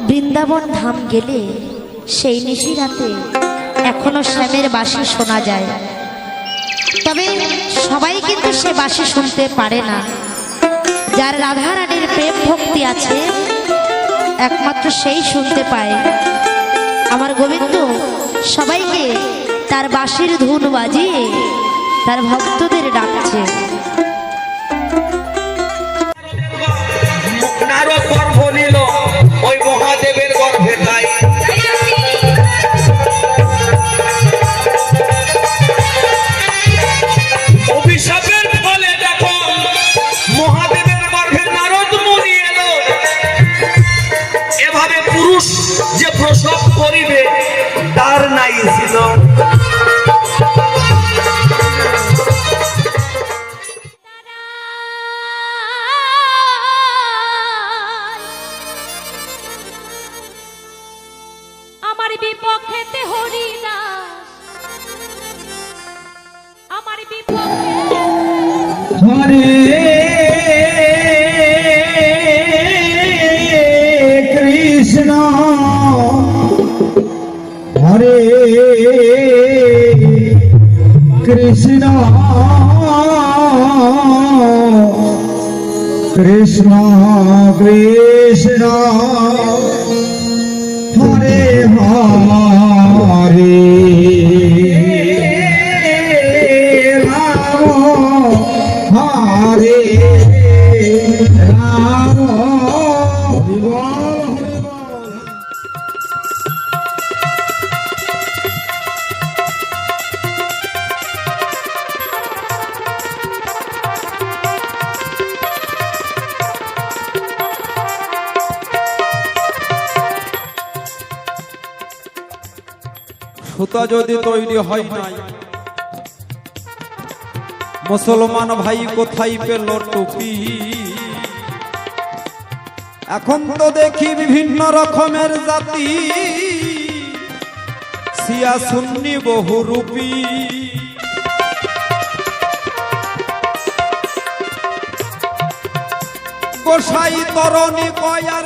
বৃন্দাবন ধাম গেলে সেই নিশি রাতে এখনো শ্যামের বাঁশি শোনা যায়। তবে সবাই কিন্তু সে বাঁশি শুনতে পারে না। যার রাধা রানীর প্রেম ভক্তি আছে একমাত্র সেই শুনতে পায়। আমার গোবিন্দ সবাইকে তার বাঁশির ধুন বাজিয়ে তার ভক্তদের ডাকছে। ওই মহাদেবের গর্ভে তাই অভিশাপের ফলে দেখো মহাদেবের গর্ভে নারদ মুনি এলো। এভাবে পুরুষ যে প্রসব করিবে তার নাই ছিল। আমার বিপক্ষেতে হরিদাস, আমার বিপক্ষে হরে কৃষ্ণ হরে কৃষ্ণ কৃষ্ণ কৃষ্ণ হরে হরে রাম হরে রাম। সুতা যদি তৈরি হয় নাই, মুসলমান ভাই কোথায় পেল টুপি? এখন তো দেখি বিভিন্ন রকমের জাতি, শিয়া সুন্নি বহুরূপী। গোসাই তরণী কয়ার